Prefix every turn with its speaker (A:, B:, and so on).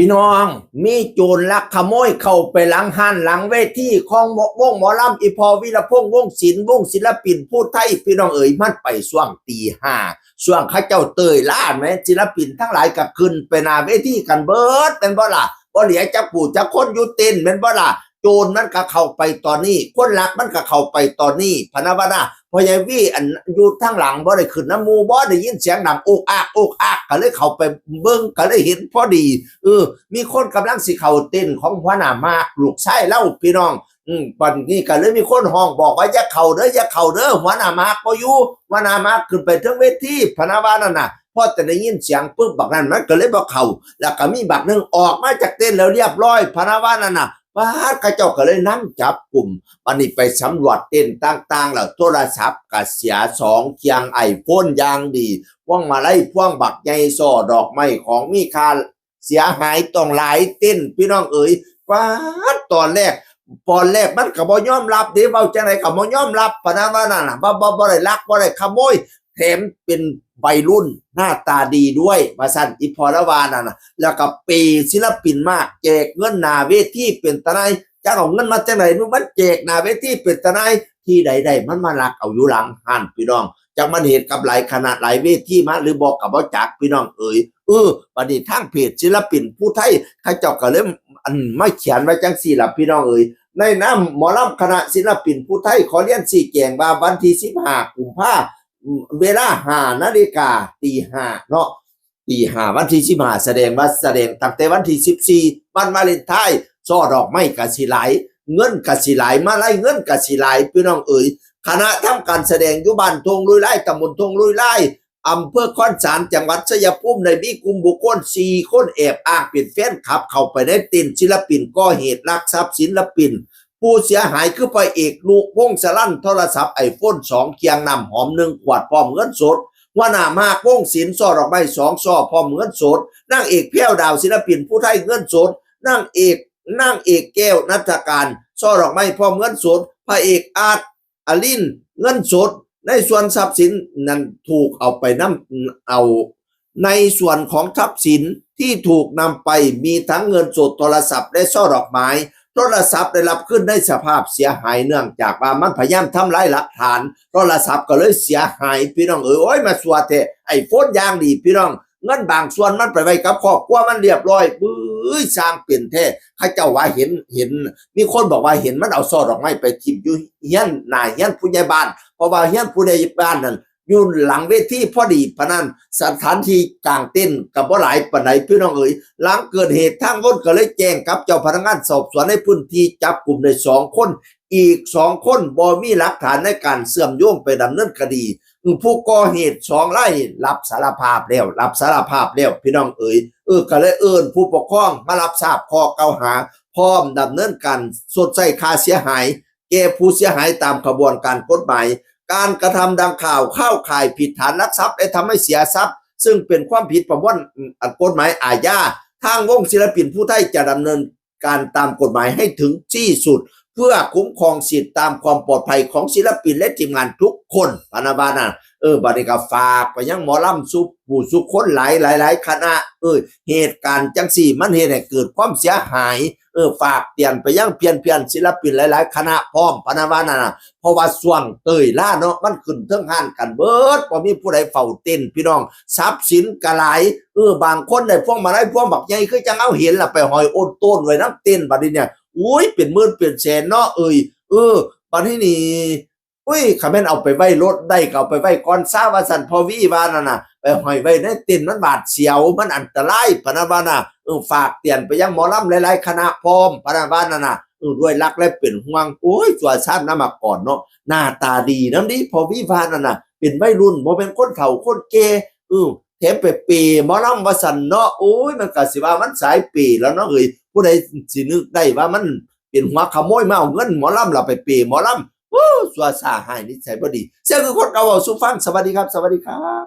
A: พี่น้องมีโจรลักขโมยเข้าไปหลังห้านหลังเวทีของวงหมอลำอีพอวีรพงษ์วงศิลปินผู้ไทยพี่น้องเอ๋ยมันไปช่วงตี 5ช่วงเขาเจ้าเตยล่าแม่ศิลปินทั้งหลายก็ขึ้นไปหน้าเวทีกันเบิดเป็นบ่ล่ะบ่เหลือจักผู้จักคนอยู่เต้นเป็นบ่ล่ะโจรมันก็เข้าไปตอนนี้คนลักมันก็เข้าไปตอนนี้พะนะว่านะพอยายวี่อันอยู่ทั้งหลังบ่ได้ขึ้นน้ำมูบ่ได้ยินเสียงดังโอกอักก็เลยเข้าไปเบิ่งก็เลยเห็นพอดีมีคนกำลังสิเข้าเต้นของหัวหน้ามากลูกชายเล่าพี่น้องวันนี้ก็เลยมีคนห้องบอกว่าอย่าเข้าเด้ออย่าเข้าเด้อหัวหน้ามากบ่อยู่หัวหน้ามากขึ้นไปถึงเวทีพะนะว่านั่นน่ะพอแต่ได้ยินเสียงปึ๊บบักนั้นมันก็เลยบ่เข้าแล้วก็มีบักนึงออกมาจากเต้นแล้วเรียบร้อยพะนะว่านั่นน่ะป้าข้าเจ้าก็เลยนั่งจับกลุ่มวันนี้ไปสำรวจเต้นต่างๆแล้วโทรศัพท์ก็เสีย2เคียงไอโฟนอย่างดีพวงมาลัยพวงบักใหญ่ซ่อดอกไม้ของมีค่าเสียหายต้องหลายเต้นพี่น้องเอ๋ยป้าตอนแรกมันก็บ่ยอมรับเด้เว้าจังได๋ก็บ่ยอมรับปะนะว่านั่นน่ะบ่ได้ลักบ่ได้ขโมยแถมเป็นวัยรุ่นหน้าตาดีด้วยว่าซั่นอีพอละวานั่นน่ะแล้วก็เปศิลปินมากแจกเงินหน้าเวทีเป็นตะไนจักเอาเงินมาจากไหนมันแจกหน้าเวทีเป็นตะไนที่ใดๆมันมาลักเอาอยู่หลังห้านพี่น้องจักมันเหตุกับหลายคณะหลายเวทีมาหรือบอกกับบ่จักพี่น้องเอ๋ยบัดนี้ทางเพจศิลปินผู้ไทยเขาเจ้าก็เลยมาเขียนไว้จังซี่ล่ะพี่น้องเอ๋ยในนามหมอลำคณะศิลปินผู้ไทยขอเรียนชี้แจงว่าวันที่15กุมภาพันธ์เวลา5 นาฬิกาตี5เนาะตี5วันที่15แสดงตั้งแต่วันที่14วันวาเลนไทน์ช่อดอกไม้ก็สิหลายเงินก็สิหลายมาลัยเงินก็สิหลายพี่น้องเอ๋ยคณะทำการแสดงอยู่บ้านทงลุยไร่ตำบลทงลุยไร่อำเภอคอนสารจังหวัดชัยภูมิในมีกลุ่มบุคคล4คนแอบอ้างเป็นแฟนคลับเข้าไปในเต้นศิลปินก่อเหตุลักทรัพย์ศิลปินผู้เสียหายคือพระเอกนุพงษ์สลั่นโทรศัพท์ไอโฟน2เคียงน้ำหอม1ขวดพร้อมเงินสดว่าหน้ามากวงศิลป์ซ่อดอกไม้2ซ่อพร้อมเงินสดนางเอกแพ้วดาวศิลปินผู้ไทยเงินสดนางเอกแก้วนัฐการซ่อดอกไม้พร้อมเงินสดพระเอกอาร์ตอลินเงินสดในส่วนทรัพย์สินนั้นถูกเอาไปเอาในส่วนของทรัพย์สินที่ถูกนำไปมีทั้งเงินสดโทรศัพท์และช่อดอกไม้โทรศัพท์ได้รับขึ้นในสภาพเสียหายเนื่องจากว่ามันพยายามทำลายหลักฐานโทรศัพท์ก็เลยเสียหายพี่น้องโอ้ยมาสัวเทไอโฟนอย่างดีพี่น้องเงินบางส่วนมันไปไว้กับครอบครัวมันเรียบร้อยบื้อสร้างเปลี่ยนแท้ข้าเจ้าว่าเห็นมีคนบอกว่าเห็นมันเอาซ่อดอกไม้ไปทิ่มอยู่เฮียนหน้าเฮียนผู้ใหญ่บ้านเพราะว่าเฮียนผู้ใหญ่บ้านนั่นอยู่หลังเวทีพอดีปะนั้นสถานที่กลางเต้นกับบ่หลายปานใดพี่น้องเอ๋ยหลังเกิดเหตุทางวนก็เลยแจ้งกับเจ้าพนักงานสอบสวนในพื้นที่จับกลุ่มได้2คนอีก2คนบ่มีหลักฐานในการเชื่อมโยงไปดำเนินคดีผู้ก่อเหตุ2รายรับสารภาพแล้วพี่น้องเอ๋ยก็เลยผู้ปกครองมารับทราบข้อกล่าวหาพร้อมดำเนินการชดใช้ค่าเสียหายแก่ผู้เสียหายตามกระบวนการกฎหมายการกระทำดังข่าวเข้าข่ายผิดฐานลักทรัพย์และทำให้เสียทรัพย์ซึ่งเป็นความผิดประมวลกฎหมายอาญาทางวงศิลปินผู้ไทยจะดำเนินการตามกฎหมายให้ถึงที่สุดเพื่อคุ้มครองสิทธิตามความปลอดภัยของศิลปินและทีมงานทุกคนพนาบานะบัดนี้ก็ฝากไปยังหมอลำสุคนหลายคณะเหตุการณ์จังสี่มันเหตุให้เกิดความเสียหายฝากเตือนไปยังเพียนศิลปินหลายๆคณะพร้อมพนาบานะเพราะว่าช่วงเตยล่าเนาะมันขึ้นเทิงห้านกันเบิดบ่มีผู้ใดเฝ้าเต้นพี่น้องทรัพย์สินก็หลายบางคนได้พวงมาลัยพวงบักใหญ่คือจังเอาเห็นล่ะไปห้อยโอนต้นไว้นำเต้นบัดนี้เนี่ยอุ้ยเป็นหมื่นเป็นแสนเนาะบัดนี้นี่คันแม่นเอาไปไว้รถได้ก็เอาไปไว้ก่อนซะว่าซั่นพอวีว่านั่นน่ะไปห้อยไว้ในเต็นท์มันบาดเสียวมันอันตรายปะนะว่าน่ะฝากเตือนไปยังหมอลำหลายๆคณะพร้อมปะนะว่านั่นน่ะด้วยรักและเป็นห่วงโอ้ยตัวชาตินำมาก่อนเนาะหน้าตาดีนำดิพอวีว่านั่นน่ะเป็นวัยรุ่นบ่เป็นคนเฒ่าคนแก่แถมไปเปหมอลำว่าซั่นเนาะโอ้ยมันก็สิว่ามันสายเปแล้วเนาะผู้ใดสินึกได้ว่ามันเป็นหัวขโมยมาเอาเงินหมอลำแล้วไปเปหมอลำสัวซ่าหายนิสัยบ่ดีเสียคือคนเก่าเว้าสู่ฟังสวัสดีครับ